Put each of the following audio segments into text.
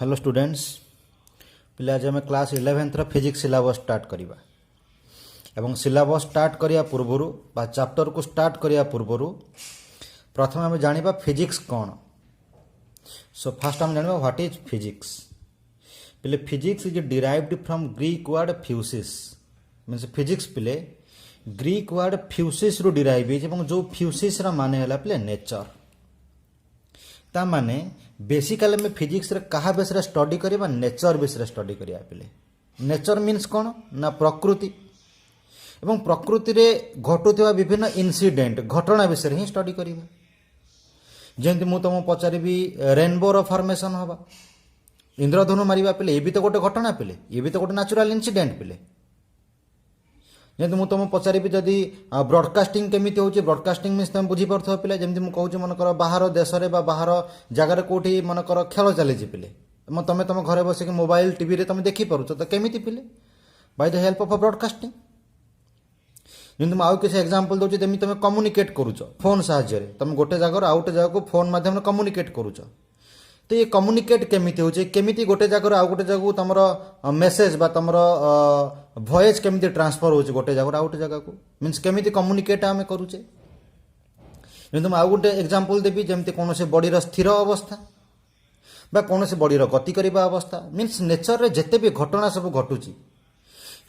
Hello students पिला आज आम क्लास 11 फिजिक्स सिलेबस स्टार्ट करवा एवं सिलेबस स्टार्ट करिया पूर्वरु बा चैप्टर को स्टार्ट करिया पूर्वरु प्रथम आम जानिबा फिजिक्स कौन। सो फास्ट आम जानिबा व्हाट इज फिजिक्स। पिले physics is derived from Greek word physis means physics पिले ग्रीक वर्ड फ्यूसिस रु डिराइव एवं जो फ्यूसिस रा माने हला पिले नेचर ता माने बेसिकली में फिजिक्स रे कहा विषय स्टडी करबा नेचर विषय स्टडी करिया पिले। नेचर मीन्स कौन ना प्रकृति एवं प्रकृति रे घटुवा विभिन्न इनसीडेंट घटना विषय ही स्टडी करबा। जेंति मु तुम पचारिबी रेनबो रो फॉर्मेशन होबा इंद्रधनु मारिबा पिले ये भी तो गोटे घटना पिले ये भी तो गोटे नेचुरल इनसीडेंट पिले। जेमती मुझे तुम पचारि जदि ब्रॉडकास्टिंग केमिति होची ब्रॉडकास्टिंग मीन्स तुम बुझी पारथो पिले जेमती मु कहूची मनकर बाहर देश रे बा बाहर जगार कोठी मनकर खेल चली पिले तुम तुम घरे बसिक मोबाइल टीवी रे तुम देखि पारुछ तो केमिति पिले by the help of broadcasting. जेमती मु आउ किसी एग्जांपल दोची जेमती तुम कम्युनिकेट करूछ फोन सहाय्य रे तुम गोटे जगह आउ गोटे जगह को फोन माध्यम कम्युनिकेट करूछ तो ये कम्युनिकेट केमिति होचे केमिति गोटे जगह आउ गोटे जगह तुमर मेसेज बा तुमर वॉइस केमिति ट्रांसफर होचे गोटे जगह आउ गोटे जगह को मीन्स केमिति कम्युनिकेट आमे करूचे। जेमति मैं आउ गोटे एग्जांपल देबी जेमति कोनोसे बॉडी रो स्थिर अवस्था बा कोनोसे बॉडी रो गति करिबा अवस्था मीन्स नेचर रे जते भी घटना सब घटुची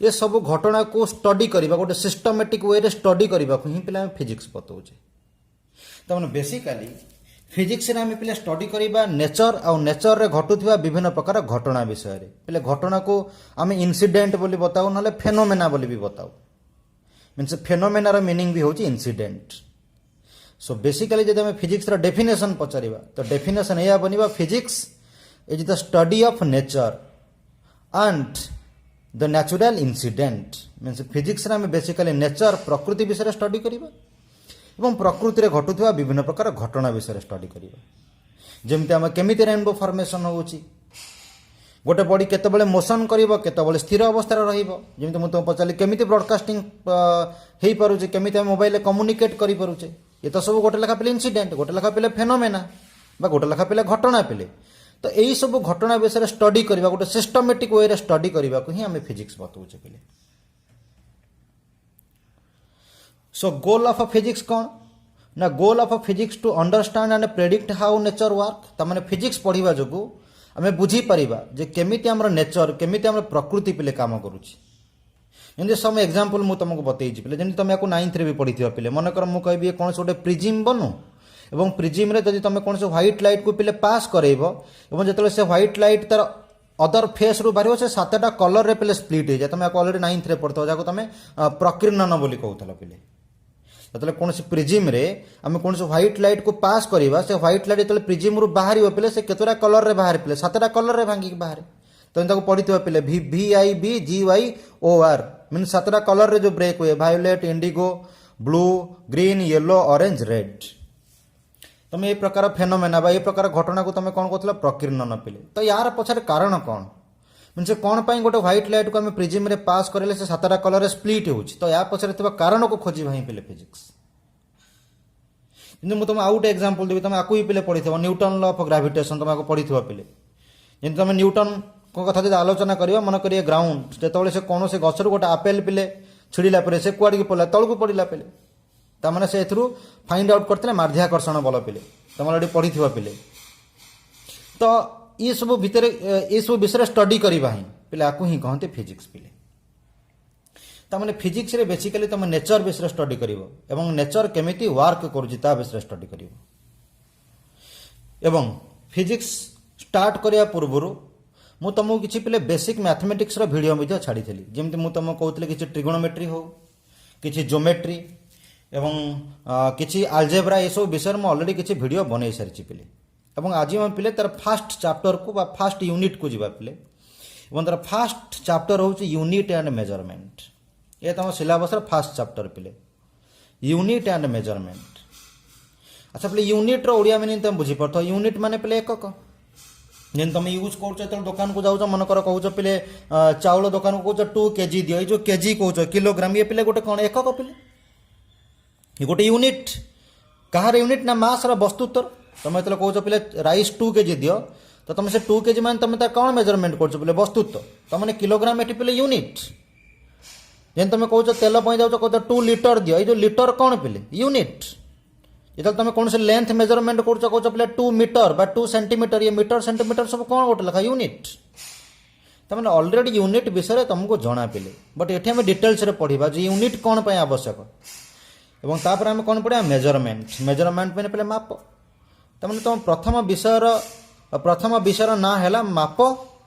ये सब घटना को स्टडी करिबा गोटे सिस्टमैटिक वे रे स्टडी करिबा को ही पिला फिजिक्स बतौचे। त माने बेसिकली फिजिक्स रे आम पे स्टडी करवा नेचर आउ नेचर रे घटुवा विभिन्न प्रकार घटना विषय रे पे घटना को आम इनसीडेंट बोली बताऊ ना फेनोमेना बोली भी बताऊ मीन्स फेनोमेनार मीनिंग भी होची इनसीडेंट। सो बेसिकली जब आम फिजिक्स रा डेफिनेशन पचारिबा तो डेफिनेशन या बनिबा physics is the study of nature and the natural incident means physics रे आम बेसिकली नेचर प्रकृति विषय स्टडी करवा एवं प्रकृति रे घटुवा विभिन्न प्रकार घटना विषय स्टडी करवा। जेमती आम केमिति रेनबो फॉर्मेशन होची गोटे बॉडी केतेबेले मोशन करिवो केतेबेले स्थिर अवस्था रे रहिबो जेमती मु तुम पचाली केमिति ब्रॉडकास्टिंग हेई पारुचे केमिति हम मोबाइल कम्युनिकेट करि पारुचे ये तो सब गोटे लेखा पिले इनसीडेंट गोटे लेखा पिले फेनोमेना बा गोटे लेखा पिले घटना पिले तो यही सब घटना विषय स्टडी करवा गोटे सिस्टमैटिक वे रे स्टडी करवा को ही हम फिजिक्स बतौचे पिले। सो गोल ऑफ फिजिक्स कौन ना goal of physics to understand and predict how nature work तमाने फिजिक्स पढ़िबा जोगु आमे बुझी परिबा जे केमिति हमर नेचर केमिति हमर प्रकृति पिले काम करूची। जेमति सम एग्जांपल मु तुमको बतैछि पिले जेमति तुम याको 9th रे भी पढ़िथिबा पिले मन कर मु कहबी कोन से गोटे प्रिज्म बनु एवं प्रिज्म रे जदि तुम कोन से व्हाइट लाइट को पिले पास करैबो एवं जतले से व्हाइट लाइट तार अदर फेस रु बारिबो से सातटा कलर रे पिले स्प्लिट हो जाय तुम याको ऑलरेडी 9th रे पढ़तो जाको तुम प्रकीर्णन बोली कहउतला पिले जो कौन प्रिज्म रे आम कौन व्हाइट लाइट को पास करवा से व्हाइट लाइट जो प्रिज्म रु बाहर पे से केतरा कलर रे बाहर पे 7टा कलर रे भांगी बाहर तो पढ़ी पे VIBGYOR मीन 7टा कलर रे जो ब्रेक हुए violet Indigo blue green yellow orange red तुम ये प्रकार फेनोमेना बा ये प्रकार घटना को तुम कौन कहला प्रकीर्णन पिले। तो यार पछार कारण कौन मीन से कौन पाई गोटे व्हाइट लाइट को आम प्रिज्म रे पास करले से 7टा कलर रे स्प्लिट होउची तो या पछरे तबा कारण को खोजी भाई पिले फिजिक्स। किंतु मु तुम आउट एग्जांपल देबी तुम आकु ही पिले पढ़िथबो न्यूटन लॉ ऑफ ग्रेविटेशन तुम आको पढ़िथबो पिले जेन तुम न्यूटन को कथा जदि आलोचना करियो मन करिए ग्राउंड जेतबेले से कोन से गछरु गोटे आपेल पिले छिड़िला परे से कुआडी के पड़ला तळकु पड़िला पिले ता माने से एथरु फाइंड आउट करथले माध्याकर्षण बल पिले तुम ऑलरेडी पढ़िथबो पिले। तो ये सब भितर ये सब विषय स्टडी करवा ही पिले आपको ही कहते फिजिक्स पिले। तमाने फिजिक्स रे बेसिकली तुम नेचर विषय स्टडी करिवो एवं नेचर केमिति वर्क करूची ता विषय स्टडी करिवो एवं फिजिक्स स्टार्ट करिया पूर्वरु मु तुमको किछि पिले बेसिक मैथमेटिक्स रो वीडियो मध्ये छाड़ी थली जेमति मु तुमको कहउतले किछि ट्रिगोनोमेट्री हो किछि ज्योमेट्री एवं किछि अलजेब्रा ये सब विषय में ऑलरेडी किछि वीडियो बनै सारिछि पिले एवं आज हम पिले तार फास्ट चैप्टर को बा फास्ट यूनिट को जीवा पिले एवं तार फास्ट चैप्टर होची यूनिट एंड मेजरमेंट ये तम सिलेबस रे फास्ट चैप्टर पिले यूनिट एंड मेजरमेंट। अच्छा पिले यूनिट रो ओडिया मीनिंग तुम बुझी परथो यूनिट माने पिले एकक जेन तुम यूज करछ त दुकान को जाउछ मन कर कहउछ पिले चावल दुकान को कहउछ 2 केजी दियो ए जो केजी कहउछ किलोग्राम ये पिले गोटे कोन एकक पिले ये गोटे यूनिट कहार यूनिट ना मास रा वस्तु तर तुम जो कहूँ पे राइस 2 kg दियो तो तुम से 2 kg मान तुम कौन मेजरमेंट कर बोले वस्तुत्व तुमने किलोग्राम एटी पे यूनिट जेन तुम कौच तेल जाऊँ कौच 2 लिटर दियो ये जो लिटर कौन पे यूनिट जो तुम कौन से लेंथ मेजरमेंट कर कौच पे 2 मीटर बा 2 सेंटीमीटर ये मीटर सेंटीमीटर सब कौन गोटे लेखा यूनिट तमें ऑलरेडी यूनिट विषय तुमको जना पे बट ये आम डिटेल्स पढ़ा जो यूनिट कौन पर आवश्यक और तापर आम कौन पढ़ा मेजरमेंट मेजरमेंट मैंने पहले माप तमें तुम प्रथम विषय ना है माप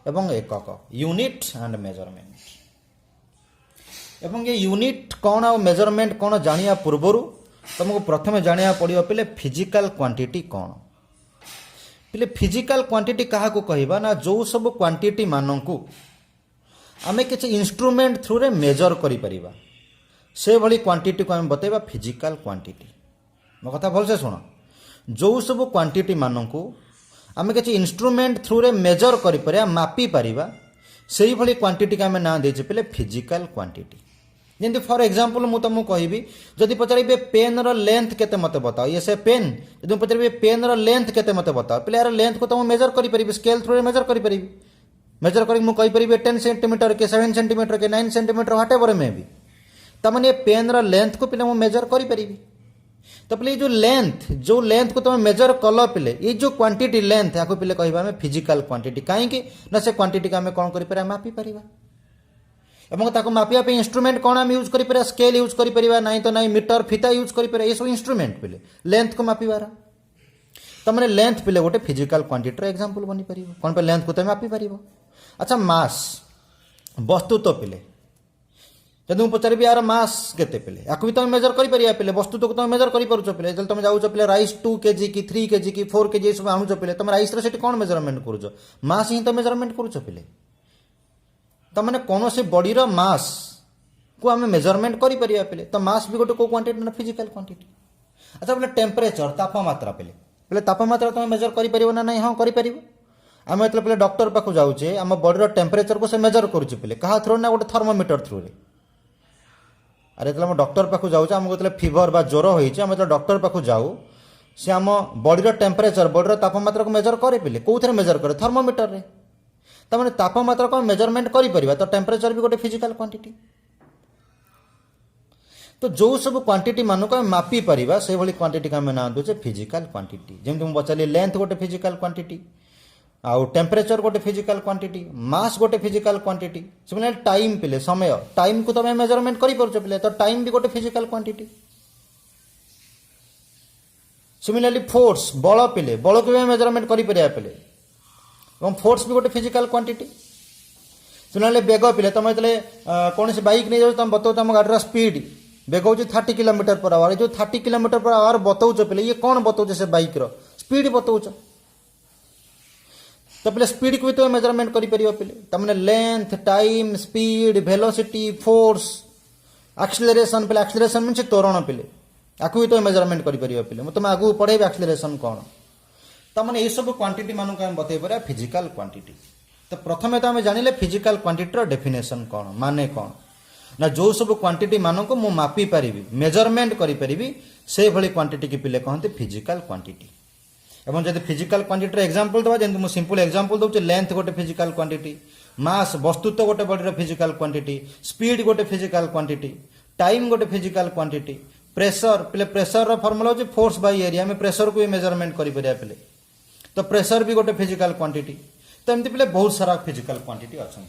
एवं एकक यूनिट एंड मेजरमेंट एवं ये यूनिट कौन आ मेजरमेंट कौन जानिया पूर्वर तुमको प्रथम जानिया पड़ो पे फिजिकल क्वांटिटी कौन पे फिजिकल क्वांटिटी क्या कहवा ना जो सब क्वांटिटी मानक आम किसी इंस्ट्रूमेंट थ्रू रे मेजर करिपरिबा से भली क्वांटिटी को आम बतेबा फिजिकल क्वांटिटी मो कथा भल से शुण जो सब क्वांटिटी मानक आम किसी इंस्ट्रूमेंट थ्रू रे मेजर करिपरिया मापी पारिबा से भली क्वांटिटी का आम ना देचे पे फिजिकल क्वांटिटी जमी फॉर एग्जांपल मुझे तुमको कहबी जदि पचारे पेन रेंथ केते मते बताओ ये से पेन जब पचारे पेन रेंथ केते मते बताओ पे यार लेंथ को तुम मेजर करि स्केल थ्रू मेजर करि मेजर कर मुझे कहि 10 सेंटीमीटर के 7 सेंटीमीटर के 9 सेंटीमीटर व्हाट एवर में भी तमने पेन रेंथ को पे मेजर करि तो पे जो लेंथ को तुम मेजर कल पे ये जो क्वांटिटी लेंथ या पे कह फिजिकल क्वांटिटी कहीं ना से क्वांटिटी को आम कौन कर मापी पार एवं ताको मापिया पे इंस्ट्रूमेंट कौन आम यूज कर स्केल यूज कर ना तो ना मीटर फीता यूज कर ये सब इंस्ट्रूमेंट पे लेंथ को मापिबार तमने लेंथ पे गोटे फिजिकल क्वांटिटी एग्जांपल बनी पार कौन पे लेंथ को तुम मापी पार अच्छा मास वस्तुत्व पे जब मुझे पचारि यार मास केते पे या भी तुम मेजर कर वस्तुत्व को तुम मेजर कर तुम जाऊच पे राइस 2 kg की 3 kg की 4 kg सब आणुच पे तुम राइस कौन मेजरमेंट कर मास ही तो मेजरमेंट कर पे तमने कौन से बॉडीर मास को आम मेजरमेंट कर तो मास भी गोटे कौ क्वांटिटी ना फिजिकल क्वांटिटी अच्छा बोले टेम्परेचर तापमात्रा पे तापमात्रा तुम मेजर कर ना नहीं हाँ कर आम जो पे डॉक्टर पाक जाऊे आम बॉडीर टेम्परेचर को से मेजर करुचे क्या थ्रू ना गोटे थर्मोमीटर थ्रू रे अरे जो डॉक्टर पाक जाऊे आमको जो फीवर बा ज्वर होती आम जो डॉक्टर पाक जाऊ सी आम बॉडीर टेम्परेचर बॉडीर तापमात्रा को मेजर करे पे कौ थे मेजर करे थर्मोमीटर रे तमें तापमात्रा को मेजरमेंट कर तो टेम्परेचर भी गोटे फिजिकल क्वांटिटी तो जो सब क्वांटिटी मानक आम मापी पार से भली क्वांटिटी का आम ना दूचे फिजिकल क्वांटिटी जमी मुझे पचारि लेंथ गोटे फिजिकल क्वांटिटी आउ टेम्परेचर गोटे फिजिकल क्वांटिटी मास गोटे फिजिकल क्वांटिटी से टाइम पे समय टाइम को तुम मेजरमेंट कर तो टाइम भी गोटे फिजिकल क्वांटिटी सिमिलरली फोर्स बल पे बल को भी मेजरमेंट कर फोर्स भी गोटे फिजिकल क्वांटिटी सिमिलरली बेग पे तुम जो कौन से बाइक नहीं जाओ तुम बताओ तुम गाड़ी स्पीड बेग हूँ 30 km/h जो 30 km/h बताऊच पे ये कौन बताऊे से बाइक स्पीड बताऊच तो पे स्पीड को भी तुम मेजरमेंट कर length time speed velocity force acceleration पे एक्सीलरेशन मीन त्वरण पे या भी तुम मेजरमेंट कर तुम आगू पढ़े एक्सीलरेशन कौन तमें ये सब क्वांटिटी मानक आम बतई पार फिजिकल क्वांटिटी तो प्रथम तो आम जानिले फिजिकल क्वांटिटी डेफिनेशन कौन माने कौन ना जो सब क्वांटिटी मानक मु मापी पारि मेजरमेंट करी से भली क्वांटिटी की पिले कहते फिजिकल क्वांटिटी एवं जब फिजिकल क्वांटिटी एग्जांपल दवा जमी मुझे सिंपल एग्जांपल दूचे लेंथ गोटे फिजिकल क्वांटिटी मास वस्तुत्व गोटे बॉडीर फिजिकल क्वांटिटी स्पीड गोटे फिजिकल क्वांटिटी टाइम गोटे फिजिकल क्वांटिटी प्रेशर पे प्रेशर फर्मुला हो फोर्स बाय एरिया में प्रेशर को भी मेजरमेंट कर तो प्रेशर भी गोटे फिजिकल क्वांटिटी तो एमती पे बहुत सारा फिजिकल क्वांटिटी अच्छा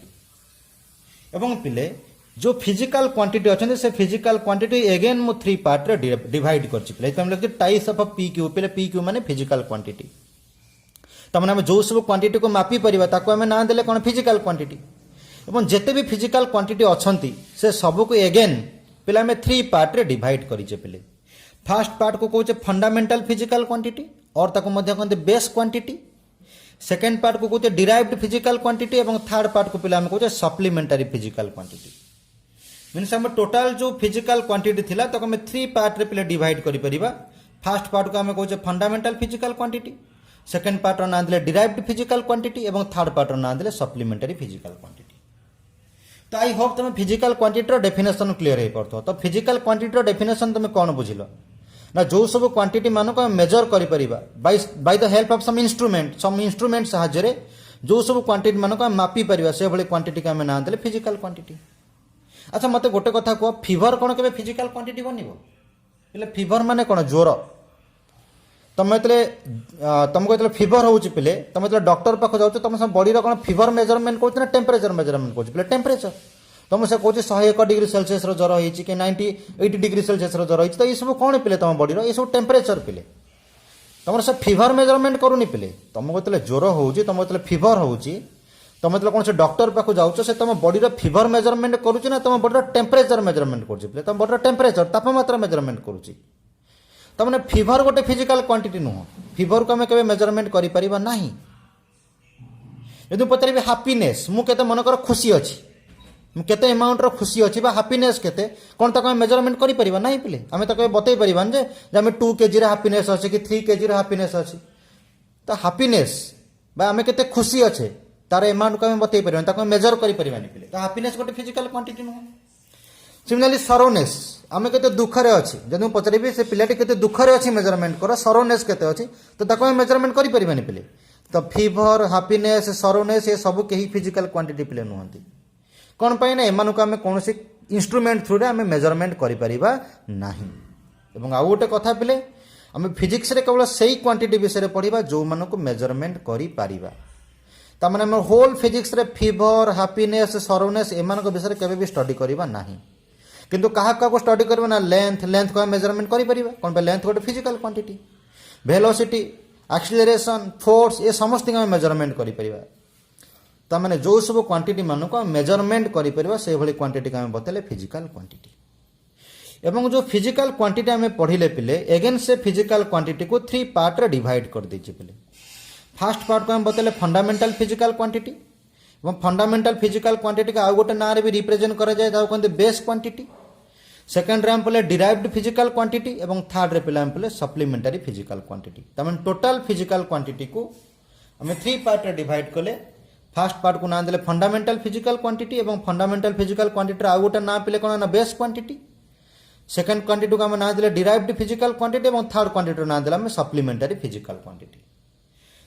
एवं पिले जो फिजिकल क्वांटिटी अच्छा से फिजिकल क्वांटिटी एगेन मु 3 पार्ट रे डिवाइड कर टाइप्स ऑफ पी क्यू पे पी क्यू माने फिजिकल क्वांटिटी तमने हम जो सब क्वांटिटी को मापी परिबा ताको हमें ना देले कोन फिजिकल क्वांटिटी एवं जेते भी फिजिकल क्वांटिटी अछंती से सब को एगेन पिला में 3 पार्ट रे डिवाइड करिचे पिले फर्स्ट पार्ट को कहउचे फंडामेंटल फिजिकल क्वांटिटी और ताको मध्य कहते बेस क्वांटिटी सेकेंड पार्ट को कहते डिराइव्ड फिजिकल क्वांटिटी एवं थर्ड पार्ट को पिला हम कहउचे सप्लीमेंटरी फिजिकल क्वांटिटी मीन्स हम टोटाल जो फिजिकल क्वांटिटी थिला तो हमें 3 पार्ट रे पिले डिवाइड करि परिबा फर्स्ट पार्ट को हम कहउचे fundamental physical quantity second part ना दिले डिराइव्ड फिजिकल क्वांटिटी एवं थर्ड पार्ट ना दिले सप्लीमेंटरी फिजिकल क्वांटिटी तो आई होप तुम फिजिकल क्वांटिटी डेफिनेशन क्लियर हो पारथो तो फिजिकल क्वांटिटी डेफिनेशन तुम कौन बुझिल ना जो सब क्वांटिटी मान को मेजर करि परिबा by the help of some instrument साहाय्य रे जो सब क्वांटिटी मान को मापी परिबा से भली क्वांटिटी का हम ना देले फिजिकल क्वांटिटी। अच्छा मते गोटे कथा को फीवर कोन केबे फिजिकल क्वांटिटी बनिबो એટલે ફીવર ମାନେ କ'ଣ ଜ୍ୱର ତମେ ଯେତେବେଳେ ତମକୁ ଯେତେବେଳେ ଫିଭର ହେଉଛି ପିଲେ ତମେ ଯେତେବେଳେ ଡକ୍ଟର ପାଖକୁ ଯାଉଛ ତମ ବଡ଼ିର କ'ଣ ଫିଭର ମେଜରମେଣ୍ଟ କରୁଛି ନା ଟେମ୍ପରେଚର ମେଜରମେଣ୍ଟ କରୁଛି ପିଲେ ଟେମ୍ପରେଚର ତମ ସେ କହୁଛି 101 ଡିଗ୍ରୀ ସେଲସିୟସର ଜ୍ୱର ହେଇଛି କି 80 ଡିଗ୍ରୀ ସେଲସିୟସର ଜ୍ୱର ହେଇଛି ତ ଏସବୁ କ'ଣ ପିଲେ ତମ ବଡ଼ିର ଏସବୁ ଟେମ୍ପରେଚର ପିଲେ ତମର ସେ ଫିଭର ମେଜରମେଣ୍ଟ କରୁନି ପିଲେ ତମକୁ ଯେତେବେଳେ ଜ୍ୱର ହେଉଛି ତମକୁ ଯେତେବେଳେ ଫିଭର ହେଉଛି ତମେ ଯେତେବେଳେ କୌଣସି ଡକ୍ଟର ପାଖକୁ ଯାଉଛ ସେ ତମ ବଡ଼ିର ଫିଭର ମେଜରମେଣ୍ଟ କରୁଛି ନା ତମ ବଡ଼ିର ଟେମ୍ପରେଚର ମେଜରମେଣ୍ଟ କରୁଛି ପିଲେ ତମ ବଡ଼ିର ଟେମ୍ପରେଚର ତାପମାତ୍ରା ମେଜରମେଣ୍ଟ କରୁଛି ତାମାନେ ଫିଭର ଗୋଟେ ଫିଜିକାଲ କ୍ୱାଣ୍ଟିଟି ନୁହଁ ଫିଭରକୁ ଆମେ କେବେ ମେଜରମେଣ୍ଟ କରିପାରିବା ନାହିଁ। ଯଦି ମୁଁ ପଚାରିବି ହାପିନେସ୍ ମୁଁ କେତେ ମନେକର ଖୁସି ଅଛି ମୁଁ କେତେ ଏମାଉଣ୍ଟର ଖୁସି ଅଛି ବା ହାପିନେସ୍ କେତେ କ'ଣ ତାକୁ ଆମେ ମେଜରମେଣ୍ଟ କରିପାରିବା ନାହିଁ ପିଲେ ଆମେ ତାକୁ ବତେଇ ପାରିବାନି ଯେ ଆମେ 2 କେଜିର ହାପିନେସ୍ ଅଛି କି 3 କେଜିର ହାପିନେସ୍ ଅଛି ତ ହାପିନେସ୍ ବା ଆମେ କେତେ ଖୁସି ଅଛେ ତାର ଏମାଉଣ୍ଟକୁ ଆମେ ବତେଇ ପାରିବାନି ତାକୁ ଆମେ ମେଜର କରିପାରିବାନି ପିଲେ ତ ହାପିନେସ୍ ଗୋଟେ ଫିଜିକାଲ କ୍ୱାଣ୍ଟିଟି ନୁହଁ। ସିମିଲାରଲି ସରୋନେସ୍ ଆମେ କେତେ ଦୁଃଖରେ ଅଛି ଯଦି ମୁଁ ପଚାରିବି ସେ ପିଲାଟି କେତେ ଦୁଃଖରେ ଅଛି ମେଜରମେଣ୍ଟ କର ସରୋନେସ୍ କେତେ ଅଛି ତ ତାକୁ ଆମେ ମେଜରମେଣ୍ଟ କରିପାରିବାନି ପିଲେ ତ ଫିଭର ହାପିନେସ୍ ସରୋନେସ୍ ଏ ସବୁ କେହି ଫିଜିକାଲ କ୍ୱାଣ୍ଟିଟି ପିଲେ ନୁହନ୍ତି କ'ଣ ପାଇଁ ନା ଏମାନଙ୍କୁ ଆମେ କୌଣସି ଇନଷ୍ଟ୍ରୁମେଣ୍ଟ ଥ୍ରୁରେ ଆମେ ମେଜରମେଣ୍ଟ କରିପାରିବା ନାହିଁ। ଏବଂ ଆଉ ଗୋଟେ କଥା ପିଲେ ଆମେ ଫିଜିକ୍ସରେ କେବଳ ସେଇ କ୍ୱାଣ୍ଟିଟି ବିଷୟରେ ପଢ଼ିବା ଯେଉଁମାନଙ୍କୁ ମେଜରମେଣ୍ଟ କରିପାରିବା ତାମାନେ ଆମେ ହୋଲ୍ ଫିଜିକ୍ସରେ ଫିଭର ହାପିନେସ୍ ସରୋନେସ୍ ଏମାନଙ୍କ ବିଷୟରେ କେବେ ବି ଷ୍ଟଡି କରିବା ନାହିଁ କିନ୍ତୁ କାହା କାହାକୁ ଷ୍ଟଡି କରିବା ନା ଲେନ୍ଥକୁ ଆମେ ମେଜରମେଣ୍ଟ କରିପାରିବା କ'ଣ ପାଇଁ ଲେନ୍ଥ ଗୋଟେ ଫିଜିକାଲ କ୍ୱାଣ୍ଟିଟି ଭେଲୋସିଟି ଆକ୍ସିଲରେସନ୍ ଫୋର୍ସ ଏ ସମସ୍ତଙ୍କୁ ଆମେ ମେଜରମେଣ୍ଟ କରିପାରିବା ତାମାନେ ଯେଉଁ ସବୁ କ୍ୱାଣ୍ଟିଟି ମାନଙ୍କୁ ଆମେ ମେଜରମେଣ୍ଟ କରିପାରିବା ସେଇଭଳି କ୍ୱାଣ୍ଟିଟିକୁ ଆମେ ବତେଇଲେ ଫିଜିକାଲ କ୍ୱାଣ୍ଟିଟି। ଏବଂ ଯେଉଁ ଫିଜିକାଲ କ୍ୱାଣ୍ଟିଟି ଆମେ ପଢ଼ିଲେ ପିଲେ ଏଗେନ୍ ସେ ଫିଜିକାଲ କ୍ୱାଣ୍ଟିଟିକୁ 3 ପାର୍ଟରେ ଡିଭାଇଡ୍ କରିଦେଇଛି ପିଲେ ଫାର୍ଷ୍ଟ ପାର୍ଟକୁ ଆମେ ବତେଇଲେ ଫଣ୍ଡାମେଣ୍ଟାଲ ଫିଜିକାଲ କ୍ୱାଣ୍ଟିଟି ଏବଂ ଫଣ୍ଡାମେଣ୍ଟାଲ ଫିଜିକାଲ କ୍ୱାଣ୍ଟିଟିକୁ ଆଉ ଗୋଟେ ନାଁରେ ବି ରିପ୍ରେଜେଣ୍ଟ କରାଯାଏ ତାକୁ କହନ୍ତି ବେସ୍ କ୍ୱାଣ୍ଟିଟି ସେକେଣ୍ଡରେ ଆମେ ପଢ଼ିଲେ ଡିରାଇଭ୍ଡ ଫିଜିକାଲ କ୍ୱାଣ୍ଟିଟି ଏବଂ ଥାର୍ଡ଼ରେ ପିଲା ଆମେ ପଢ଼ିଲେ ସପ୍ଲିମେଣ୍ଟାରୀ ଫିଜିକାଲ କ୍ୱାଣ୍ଟିଟି ତାମାନେ ଟୋଟାଲ ଫିଜିକାଲ କ୍ୱାଣ୍ଟିଟିକୁ ଆମେ 3 ପାର୍ଟରେ ଡିଭାଇଡ୍ କଲେ ଫାର୍ଷ୍ଟ ପାର୍ଟକୁ ନାଁ ଦେଲେ ଫଣ୍ଡାମେଣ୍ଟାଲ ଫିଜିକାଲ କ୍ୱାଣ୍ଟିଟି ଏବଂ ଫଣ୍ଡାମେଣ୍ଟାଲ ଫିଜିକାଲ କ୍ୱାଣ୍ଟିଟିର ଆଉ ଗୋଟେ ନାଁ ପିଲେ କ'ଣ ନା ବେସ୍ କ୍ୱାଣ୍ଟିଟି ସେକେଣ୍ଡ କ୍ୱାଣ୍ଟିଟିକୁ ଆମେ ନାଁ ଦେଲେ ଡିରାଇଭ୍ଡ ଫିଜିକାଲ କ୍ୱାଣ୍ଟିଟି ଏବଂ ଥାର୍ଡ଼ କ୍ୱାଣ୍ଟିଟିର ନାଁ ଦେଲେ ଆମେ ସପ୍ଲିମେଣ୍ଟାରୀ ଫିଜିକାଲ କ୍ୱାଣ୍ଟିଟି।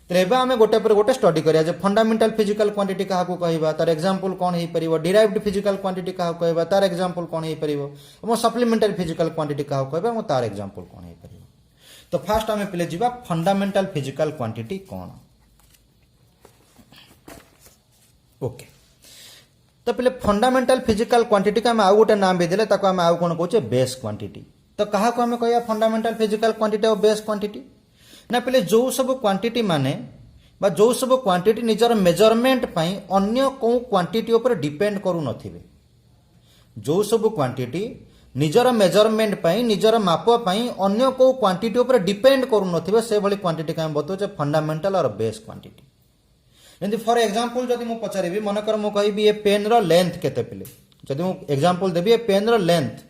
तो एबे आमे गोटे पर गोटे स्टडी करिया जे फंडामेंटल फिजिकल क्वांटिटी काहाकू कहबा तार एग्जांपल कोन हेई परिबो डिराइव्ड फिजिकल क्वांटिटी काहाकू कहबा तार एग्जांपल कोन हेई परिबो एवं सप्लीमेंटरी फिजिकल क्वांटिटी काहाकू कहबा एवं तार एग्जांपल कोन हेई परिबो। तो फर्स्ट आमे पहिले जिबा फंडामेंटल फिजिकल क्वांटिटी कोन ओके तो पहिले फंडामेंटल फिजिकल क्वांटिटी का आमे आउ गोटे नाम भी देले ताको आमे आउ कोन कहूचे बेस क्वांटिटी। तो काहाकू आमे कहया फंडामेंटल फिजिकल क्वांटिटी और बेस क्वांटिटी ना पहले जो सब क्वांटिटी माने बा जो सब क्वांटिटी निजर मेजरमेंट पाई अन्य को क्वांटिटी ऊपर डिपेंड करू नथिबे जो सब क्वांटिटी निजर मेजरमेंट पाई निजर माप पाई अन्य को क्वांटिटी ऊपर डिपेंड करू नथिबे से भली क्वांटिटी का हम बतौचे फंडामेंटल और बेस क्वांटिटी। जदि फॉर एग्जांपल जदि मु पचारिबी मनकर मु कहबी ए पेन रो लेंथ केते पिले जदि मु एग्जांपल देबी ए पेन रो लेंथ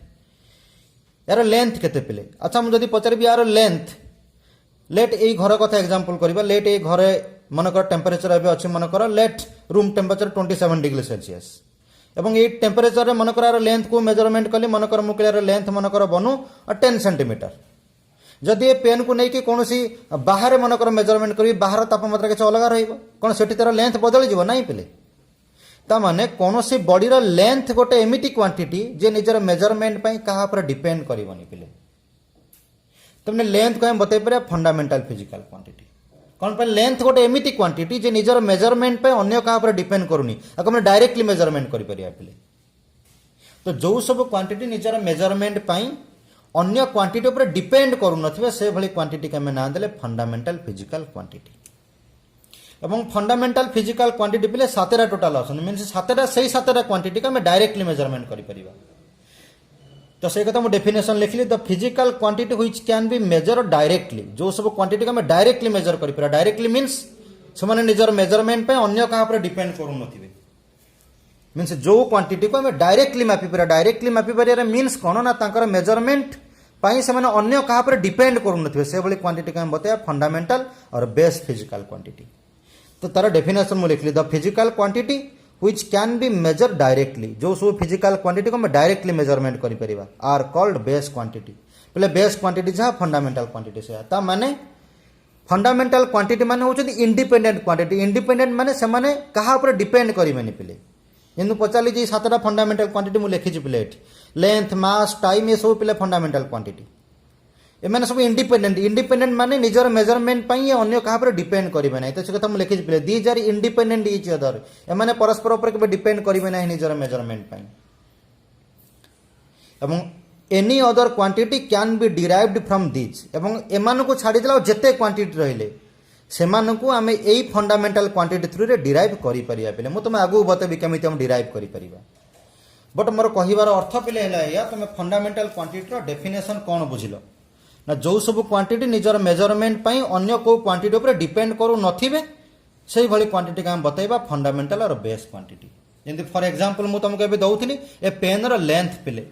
यार लेंथ केते पिले अच्छा मु जदि पचारिबी यार लेंथ लेट ए घर कथा एग्जांपल करबा लेट ए घरे मनकर टेम्परेचर एबे अछि मनकर let room temperature 27 degree Celsius एवं ए टेम्परेचर रे मनकर आर लेंथ को मेजरमेंट कली मनकर मुकलियर लेंथ मनकर बनु 10 सेंटीमीटर जदि ए पेन को नै कि कोनोसी बाहर मनकर मेजरमेंट करी बाहर तापमात्रा के अलग रहइबो कोन सेठी तार लेंथ बदल जिवो नै पिले ता माने कोनोसी बॉडी रो लेंथ गोटे एमिटी क्वांटिटी जे निजर मेजरमेंट पई कहा पर डिपेंड करिवनी पिले तुमने लेंथ को हम बतई पर फंडामेंटल फिजिकल क्वांटिटी कौन पर लेंथ गोटे एमिटी क्वांटिटी जे निजर मेजरमेंट पे अन्य कहा पर डिपेंड करूनी आको हम डायरेक्टली मेजरमेंट करि परिया पिले। तो जो सब क्वांटिटी निजर मेजरमेंट पाई अन्य क्वांटिटी ऊपर डिपेंड करू नथिबे से भली क्वांटिटी के हम ना देले फंडामेंटल फिजिकल क्वांटिटी। एवं फंडामेंटल फिजिकल क्वांटिटी पिले सातेरा टोटल आसन मींस सातेरा सही सातेरा क्वांटिटी का हम डायरेक्टली मेजरमेंट करि परिबा। तो से कथा डेफिनेशन लिखली the physical quantity which can be measure directly जो सब क्वांटिटी का डायरेक्टली मेजर करि परा डायरेक्टली मींस से माने निजर मेजरमेंट पे अन्य कहा पर डिपेंड करू नथिबे मींस जो क्वांटिटी को हम डायरेक्टली मापी परिया मींस कोन ना तांकर मेजरमेंट पाई से माने अन्य कहा पर डिपेंड करू नथिबे से भली क्वांटिटी का हम बताया फंडामेंटल और बेस फिजिकल क्वांटिटी। तो तार डेफिनेशन मु लिखली the physical quantity which can be measured directly जो सब फिजिकल क्वांटिटी को हम डायरेक्टली मेजरमेंट करि परिबा आर कॉल्ड बेस क्वांटिटी बोले बेस क्वांटिटी जहाँ फंडामेंटाल क्वांटिटी से ता माने फंडामेंटाल क्वांटिटी माने होचନ୍ତି इंडिपेंडेंट क्वांटिटी। इंडिपेंडेंट माने से माने कहा ऊपर डिपेंड करिवेनी पिले। जेनु पचाली जे सातटा फंडामेंटाल क्वांटिटी मु लिखिछि पिले एठी लेंथ मास टाइम ये सब पिले फंडामेंटाल क्वांटिटी। एमाने सब इंडिपेंडेंट। इंडिपेंडेंट माने निजर मेजरमेंट पई अन्य कहा ऊपर डिपेंड करिवे नै। तो से कथा मु लिखिछि पिले these are independent each other. एमाने परस्पर ऊपर के डिपेंड करिवे नै निजर मेजरमेंट पई। एवं any other quantity can be derived from this. एवं एमान को छाड़ी दिला जेते क्वांटिटी रहिले सेमानकु आमे एई फंडामेंटाल क्वांटिटी थ्रू रे डिराइव करि परिया पिले। मु तुम आगु बतेबी केमिति हम डिराइव करि परिबा। बट मोर कहिबार अर्थ पिले हला या तुम फंडामेंटाल क्वांटिटी रो डेफिनेशन कोन बुझिलो ना जो सब क्वांटिटी निजर मेजरमेंट पई अन्य को क्वांटिटी ऊपर डिपेंड करू नथिबे सेही भली क्वांटिटी का हम बतैबा फंडामेंटाल और बेस क्वांटिटी। जेंति फॉर एग्जांपल मु तुमके एबे दउथिली ए पेन रो लेंथ पिले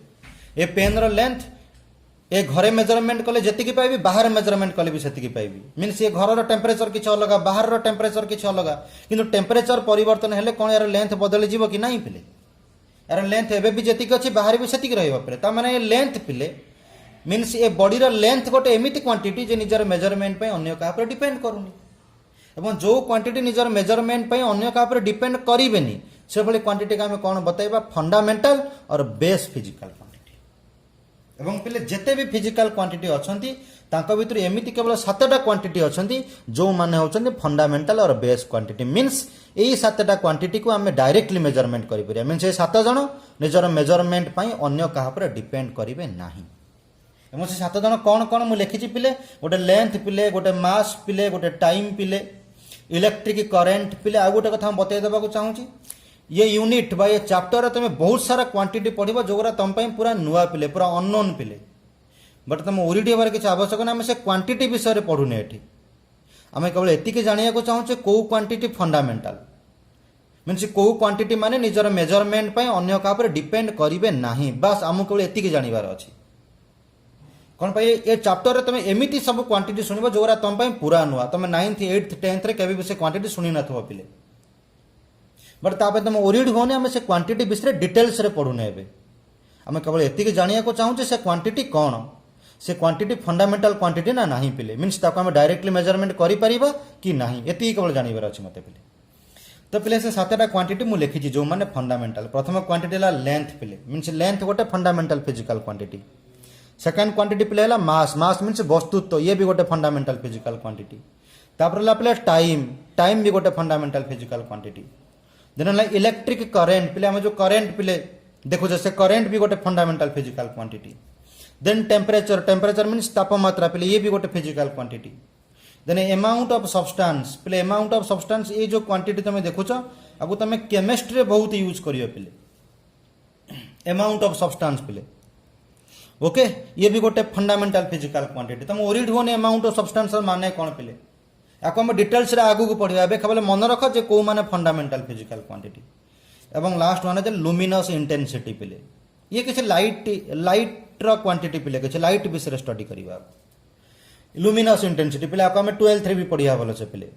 ए पेन रो लेंथ ए घरे मेजरमेंट कले जति पाइबी बाहर मेजरमेंट कले भी सेति पाइबी। मीन्स ये घर टेम्परेचर किछ अलग बाहर टेम्परेचर किछ अलग किंतु टेम्परेचर परिवर्तन हेले कोन यार लेंथ बदल जीवो कि नहीं पिले। यार लेंथ एबे भी जति अछि बाहर भी सेति रहइबो पिले। ता माने लेंथ पिले मीन्स ए बॉडी रो लेंथ गोटे एमिति क्वांटिटी जे निजर मेजरमेंट पे अन्य का पर डिपेंड करूनी। एवं जो क्वांटिटी निजर मेजरमेंट पे अन्य का पर डिपेंड करिवेनी से भली क्वांटिटी का हम कोन बतैबा फंडामेंटल और बेस फिजिकल क्वांटिटी। एवं पिले जेते भी फिजिकल क्वांटिटी अछंती तांको भितर एमिति केवल 7टा क्वांटिटी अछंती जो माने होचंती फंडामेंटल और बेस क्वांटिटी। मीन्स एई 7टा क्वांटिटी को हमें डायरेक्टली मेजरमेंट करि परिया। मीन्स ए 7 जण निजर मेजरमेंट पई अन्य कहा पर डिपेंड करिवे नाही। एवं से 7 जण कोन कोन मु लिखिछि पिले गोटे लेंथ पिले गोटे मास पिले गोटे टाइम पिले इलेक्ट्रिक करंट पिले। आ गोटे कथा हम बतै देबा को चाहूची ये यूनिट बा ये चैप्टर तुम बहुत सारा क्वांटिटी पढ़िबो जोगरा तुम पई पूरा नुआ पिले पूरा अननोन पिले। बट तुम ओरिडी हेबार किछ आवश्यक ना। हम से क्वांटिटी विषय रे पढुने एठी आम केवल एतिके जानिया को चाहूचे को क्वांटिटी फंडामेंटल मीन्स को क्वांटिटी माने निजर मेजरमेंट पई अन्य का पर डिपेंड करिवे नाही। बस आम केवल एतिके जानिबार अछि। कोन पई ए चैप्टर रे तुम एमिति सब क्वांटिटी सुनिबो जोगरा तुम पई पूरा नुआ। तुम 9th 8th 10th रे केबे भी से क्वांटिटी सुनि नथबो पिले। बट तापर तुम ओरिड होने आम से क्वांटिटी विषय डिटेल्स रे पढ़ुने एबे आम केवल एतिके जानिया को चाहूचे से क्वांटिटी कौन से क्वांटिटी फंडामेंटल क्वांटिटी ना नहीं पिले। मीन्स ताको हम डायरेक्टली मेजरमेंट करि परिबा कि नहीं एति केवल जानिबार अछि मते पिले। तो पिले से 7टा क्वांटिटी मु लिखिछि जो माने फंडामेंटल। प्रथम क्वांटिटी ला लेंथ पिले मीन्स लेंथ गोटे fundamental physical quantity. Second quantity पिले ला मास मास मीन्स वस्तुत्व ये भी गोटे फंडामेंटल फिजिकल क्वांटिटी। तापर ला पिले टाइम टाइम भी गोटे fundamental physical quantity. Then electric current पिले हम जो करेंट पिले देखो जैसे करेंट भी गोटे fundamental physical quantity. Then temperature temperature means तापमात्रा पिले ये भी गोटे physical quantity. Then amount of substance पिले अमाउंट ऑफ सब्सटेंस ये जो क्वांटिटी तुम देखुछ आगु तुम केमिस्ट्री बहुत यूज करियो पिले अमाउंट ऑफ सब्सटेंस पिले ओके ये भी गोटे फंडामेंटल फिजिकल क्वांटिटी। तुम ओरिड होने अमाउंट ऑफ सब्सटेंस माने कौन पिले याको हम डिटेल्स रे आगु को पढ़िया बे केवल मन रख जे को माने फंडामेंटल फिजिकल क्वांटिटी। एवं लास्ट माने जे लुमिनस इंटेंसिटी पिले ये किछ लाइट रो क्वांटिटी पिले किछ लाइट विषय स्टडी करिवा। लुमिनस इंटेंसिटी पिले आको हम 12th रे भी पढ़िया भलो से पिले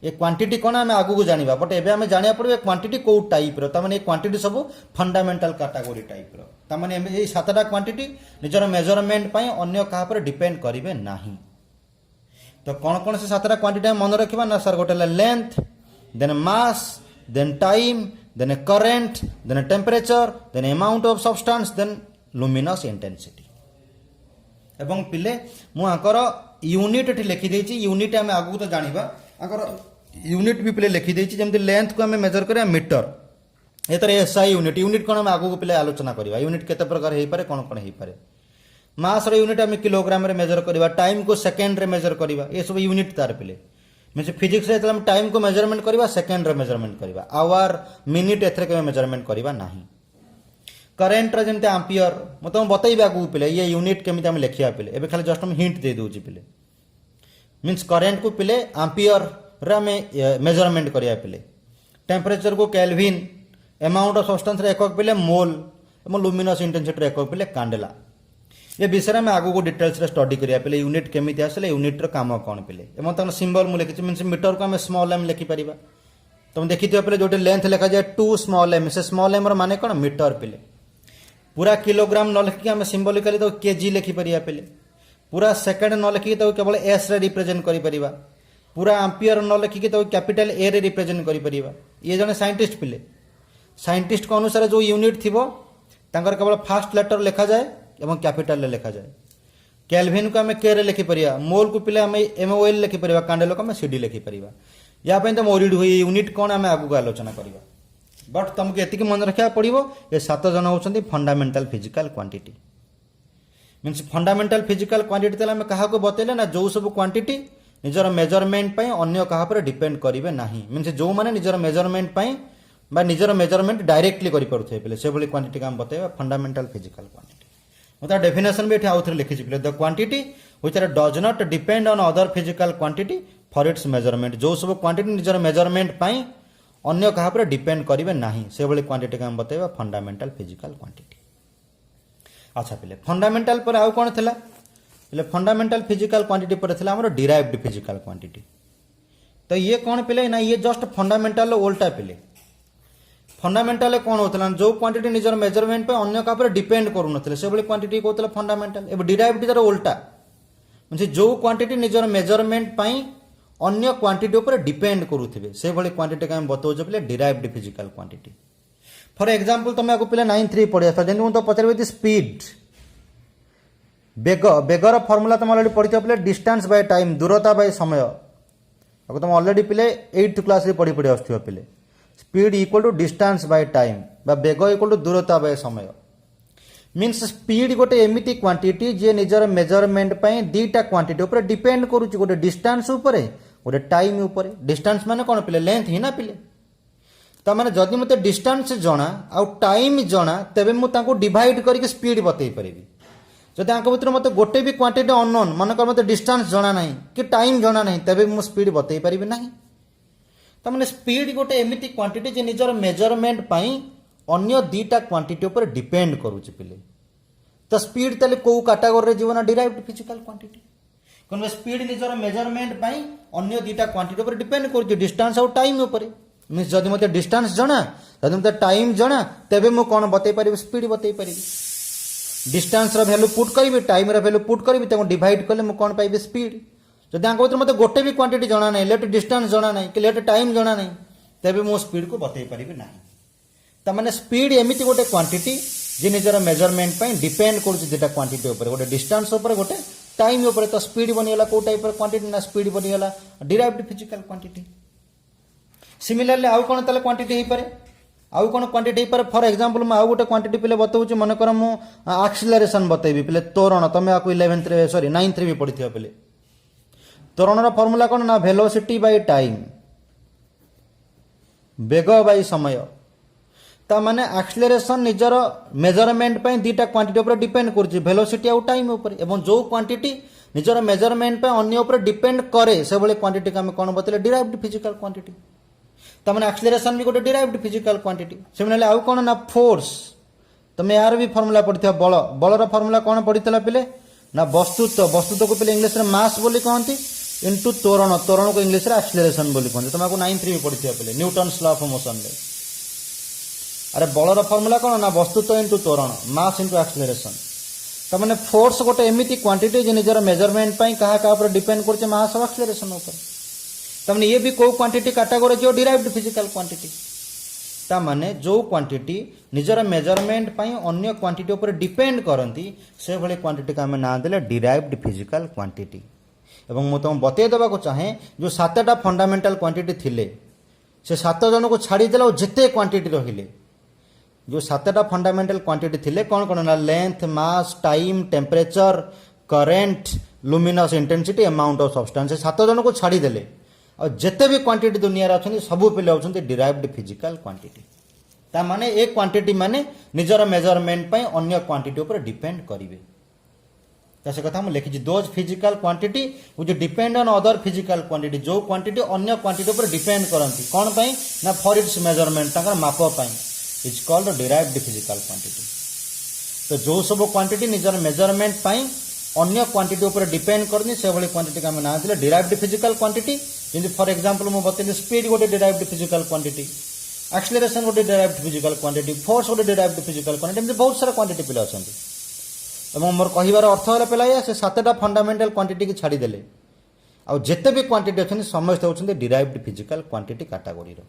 ये क्वांटिटी कोन हम आगु को जानिबा। बट एबे हम जानिया पड़बे क्वांटिटी को टाइप रो त माने क्वांटिटी सब फंडामेंटल कैटेगरी टाइप रो त माने ए 7टा क्वांटिटी निजर मेजरमेंट पई अन्य कहा पर डिपेंड करिवे नाही। तो कौन कौन से 7टा क्वांटिटी मन रखा ना सर गोटे length then mass then time then current then temperature then amount of substance then luminous intensity. एवं पिले मु आकर यूनिट एठी लिखि देछि। यूनिट हम आगु तो जानिबा आकर यूनिट भी पिले लिखि देछि। जेमति लेंथ को हम मेजर करिया मीटर एतर एसआई यूनिट यूनिट कोन हम आगु को पिले आलोचना करिवा। यूनिट केते प्रकार हेइ पारे कोन कोन हेइ पारे। मास रो यूनिट हम किलोग्राम रे मेजर करिवा टाइम को सेकंड रे मेजर करिवा ये सब यूनिट तार पिले। मींस फिजिक्स रे हम टाइम को मेजरमेंट करिवा सेकंड रे मेजरमेंट करिवा आवर मिनिट एथरे के मेजरमेंट करिवा नाही। करेंट रे जेंते एम्पियर म तुम बतैबा को पिले ये यूनिट केमिति हम लेखिया पिले एबे खाली जस्ट हम हिंट दे दोछि पिले। मींस करेंट को पिले एम्पियर रे में मेजरमेंट करिया पिले। टेम्परेचर को केल्विन अमाउंट ऑफ सब्सटेंस रे एकक पिले मोल एवं लुमिनस इंटेंसिटी रे एकक पिले कैंडेला। ये विषय में आगु को डिटेल्स रे स्टडी करिया पिले यूनिट केमिति आसले यूनिट रो काम कोन पिले। एवं तन सिंबल मु लिखि मींस मीटर को हम स्मॉल एम लिखि परिबा। तुम देखिथियो पिले जोटे लेंथ लिखा जाय 2 स्मॉल एम से स्मॉल एम रो माने कोन मीटर पिले। पूरा किलोग्राम न लिखि हम सिंबलिकली तो केजी लिखि परिया पिले पूरा सेकेंड न लिखिकी ताको केवल एस रे रिप्रेजेंट करि परिबा पूरा एम्पियर न लिखिकी ताको कैपिटल ए रे रिप्रेजेंट करि परिबा ये जने साइंटिस्ट पिले साइंटिस्ट को अनुसार जो यूनिट थिबो तांकर केवल फास्ट लेटर लिखा जाए एवं कैपिटल ले लिखा जाए केल्विन को आम के रे लिखि परिबा मोल को पिले आम एमओएल लिखि परिबा कैंडेल को आम सीडी लिखि परिबा या पे तुम ओरिड हुई यूनिट कौन आम आगु आलोचना करबा बट तुमको एतिकी मन रखा पड़ो ये 7 जन होउछन्ती fundamental physical quantity means fundamental physical quantity तले आम कहा को बतेले ना जो सब क्वांटिटी निजर मेजरमेंट पई अन्य कहा पर डिपेंड करिवे नाही मीन्स जो माने निजर मेजरमेंट पई बा निजर मेजरमेंट डायरेक्टली करि परुथे पले से भली क्वांटिटी का हम बतेबा फंडामेंटल फिजिकल क्वांटिटी मता डेफिनेशन भी एठी आउथरे लिखि छिले the quantity which does not depend on other physical quantity for its measurement जो सब क्वांटिटी निजर मेजरमेंट पई अन्य कहा पर डिपेंड करिवे नाही से भली क्वांटिटी का हम बतेबा फंडामेंटल फिजिकल क्वांटिटी अच्छा पिले फंडामेंटल पर आउ कोन थिला पिले फंडामेंटल फिजिकल क्वांटिटी पर थिला हमर डिराइव्ड फिजिकल क्वांटिटी तो ये कौन पिले ना ये जस्ट फंडामेंटल उल्टा पिले फंडामेंटल कौन होता जो क्वांटिटी निजर मेजरमेंट पे अन्य का डिपेंड करूनते से क्वांटिटी कहते फंडामेंटल एवं डिराइव्ड तार उल्टा म्हणजे जो क्वांटिटी निजर मेजरमेंट अन्य क्वांटिटी उपर डिपेंड करुवे से क्वांटिटी का बताऊे पे derived physical quantity for example तुम आपको पे 9-3 पढ़ी आस जमी मुझे पचारि स्पीड बेग बेगर फर्मुला तुम अलरेडी पढ़ी पे डिस्टेंस बाय टाइम दूरता बाय समय आपको तुम अलरेडी पे 8th क्लास पढ़ी पढ़ी आसो पे speed equal to distance by time बा बेग इक्वल टू दूरता बाय समय मीन्स स्पीड गोटे एमिति क्वांटिटी जे निजर मेजरमेंट पई दीटा क्वांटिटी ऊपर डिपेंड करूची गोटे डिस्टेंस ऊपर गोटे टाइम ऊपर डिस्टेंस माने कोन पिले लेंथ ही ना पिले त माने जदि मते डिस्टेंस जणा आ टाइम जणा तबे मु ताको डिवाइड करके स्पीड बतई परिबी जदि आंक भितर मते गोटे भी क्वांटिटी अननोन माने कर मते डिस्टेंस जणा नाही कि टाइम जणा नाही तबे मु स्पीड बतई परिबी नाही त माने स्पीड गोटे एमिति क्वांटिटी जे निजर मेजरमेंट पई अन्य दीटा क्वांटिटी ऊपर डिपेंड करूची पिले तो स्पीड तले को कैटेगरी रे जीवन डिराइव्ड फिजिकल क्वांटिटी कोन स्पीड निजर मेजरमेंट पई अन्य दीटा क्वांटिटी ऊपर डिपेंड करूची डिस्टेंस और टाइम ऊपर मीन्स जदि मते डिस्टेंस जणा जदि मते टाइम जणा तबे मु कोन बतई परिबी स्पीड बतई परिबी डिस्टेंस रो वैल्यू पुट करिबी टाइम रो वैल्यू पुट करिबी ताको डिवाइड करले मु कोन पाइबे स्पीड जदि आंक भितर मते गोटे भी क्वांटिटी जणा नै लेट डिस्टेंस जणा नै कि लेट टाइम जणा नै तबे मु स्पीड को बतई परिबी नाही त माने स्पीड एमिति गोटे क्वांटिटी जे निजर मेजरमेंट पई डिपेंड करूची जेटा क्वांटिटी ऊपर गोटे डिस्टेंस ऊपर गोटे टाइम ऊपर तो स्पीड बनिगला को टाइप क्वांटिटी ना स्पीड बनिगला डिराइव्ड फिजिकल क्वांटिटी सिमिलरली आउ कोन तले क्वांटिटी हे पारे आउ कोन क्वांटिटी हे पारे फॉर एग्जांपल म आउ गोटे क्वांटिटी पिले बताउची मन कर मु एक्सीलरेशन बतैबी पिले त्वरण तमे आकु 11th रे सॉरी 9th रे भी पढिथियो पिले त्वरण रो फार्मूला कोन ना वेलोसिटी बाय टाइम बेग बाय समय ता माने एक्सीलरेशन निजर मेजरमेंट पे दीटा क्वांटिटी ऊपर डिपेंड करछि वेलोसिटी और टाइम ऊपर एवं जो क्वांटिटी निजर मेजरमेंट पे अन्य ऊपर डिपेंड करे से भले क्वांटिटी का हम कोन बतले डिराइव्ड फिजिकल क्वांटिटी ता माने एक्सीलरेशन भी गोटे डिराइव्ड फिजिकल क्वांटिटी सिमिलरली आउ कोन ना फोर्स तमे यार भी फार्मूला पढिथियो बल बलर फार्मूला कोन पढितला पिले ना वस्तुत्व को पिले इंग्लिश रे मास बोली कहंती इनटू त्वरण त्वरण को इंग्लिश रे एक्सीलरेशन बोली कहंती तमे को 9th रे पढिथियो पिले न्यूटन्स लॉ ऑफ मोशन रे अरे बलर फर्मूला कौन ना वस्तुत्व इंटू त्वरण मास इंटू एक्सीलरेशन तो मैंने फोर्स गोटे एमिति क्वांटिटी जे निजर मेजरमेंट पई कहा का ऊपर डिपेंड करछे मास और एक्सीलरेशन ऊपर त माने ये भी को क्वांटिटी कैटेगरी जो डिराइव्ड फिजिकल क्वांटिटी ता माने जो क्वांटिटी निजर मेजरमेंट पई अन्य क्वांटिटी ऊपर डिपेंड करंती से भले क्वांटिटी का हम ना देले डिराइव्ड फिजिकल क्वांटिटी एवं मु तुम बतै देबा को चाहे जो 7टा फंडामेंटल क्वांटिटी थिले से 7 जन को छाड़ी देला जेते क्वांटिटी रहिले जो 7टा फंडामेंटल क्वांटिटी थिले कौन कौन ना length mass time temperature current luminous intensity amount of substance 7 जन को छाड़ी देले और जिते भी क्वांटिटी दुनिया रे अछन सब पिले होछन डिराइव्ड फिजिकल क्वांटिटी ता माने एक क्वांटिटी माने निजर मेजरमेंट पई अन्य क्वांटिटी ऊपर डिपेंड करिवे तसे कथा हम लिखि those physical quantity which depend on other physical quantity जो क्वांटिटी अन्य क्वांटिटी ऊपर डिपेंड करंती कोन पई ना फॉर इट्स मेजरमेंट ताकर माप पई is called derived physical quantity तो जो सब क्वांटिटी निजर मेजरमेंट पई अन्य क्वांटिटी ऊपर डिपेंड करनी से भली क्वांटिटी का हम ना दिले डिराइव्ड फिजिकल क्वांटिटी जिन फॉर एग्जांपल मु बतेली स्पीड गोटे डिराइव्ड फिजिकल क्वांटिटी एक्सीलरेशन गोटे डिराइव्ड फिजिकल क्वांटिटी फोर्स गोटे डिराइव्ड फिजिकल क्वांटिटी बहुत सारा क्वांटिटी पिला अछंती ଏବଂ ମୋର କହିବାର ଅର୍ଥ ହେଲା ପିଲା ସେ ସାତଟା ଫଣ୍ଡାମେଣ୍ଟାଲ କ୍ୱାଣ୍ଟିଟି କି ଛାଡ଼ିଦେଲେ ଆଉ ଯେତେ ବି କ୍ୱାଣ୍ଟିଟି ଅଛନ୍ତି ସମସ୍ତେ ହେଉଛନ୍ତି ଡିରାଇଭ୍ଡ ଫିଜିକାଲ କ୍ୱାଣ୍ଟିଟି କାଟାଗୋରୀର।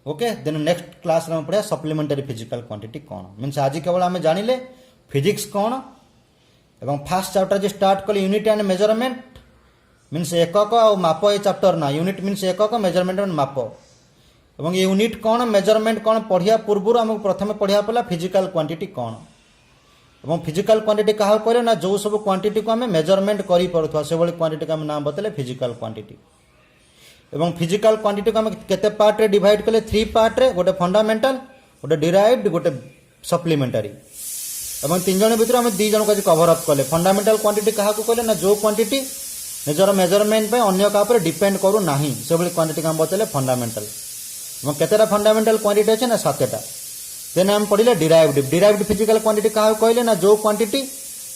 ओके देन नेक्स्ट क्लास में पढ़ा सप्लीमेंटारी फिजिकल क्वांटिटी कौन मीन्स आज केवल आम जानिले फिजिक्स कौन एवं फास्ट चैप्टर जो स्टार्ट कले यूनिट एंड मेजरमेंट मीन्स एकक और माप ये चैप्टर ना यूनिट मीन्स एकक मेजरमेंट एंड माप एवं ये यूनिट कौन मेजरमेंट कौन पढ़िया पूर्व आमको प्रथम पढ़िया पड़ा फिजिकल क्वांटिटी कौन एवं फिजिकल क्वांटिटी क्या कहले ना जो सब क्वांटिटी को आम मेजरमेंट कर पारुवा से क्वांटिटी को आम नाम बतले फिजिकल क्वांटिटी एवं फिजिकल क्वांटिटी को आम केते पार्ट रे डिवाइड कले 3 पार्ट रे गोटे फंडामेंटल गोटे डिराइव्ड गोटे सप्लीमेंटारी एवं 3 जन भीतर आम 2 जन को कवर अप कले फंडामेंटल क्वांटिटी क्या कहले ना जो क्वांटिटी निजर मेजरमेंट पे अन्य का डिपेंड करू नाही से क्वांटिटी का बतले फंडामेंटल एवं केतेटा फंडामेंटल क्वांटिटी अच्छे ना 7टा देन आम पढ़िले डिराइव्ड फिजिकल क्वांटिटी क्या कहले ना जो क्वांटिटी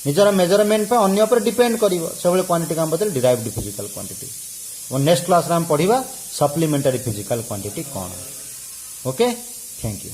निजर मेजरमेंट पे अन्य पर डिपेंड करिवो से क्वांटिटी का बतले डिराइव्ड फिजिकल क्वांटिटी और नेक्स्ट क्लास में हम पढ़िबा सप्लीमेंटारी फिजिकल क्वांटिटी कौन। Okay thank you.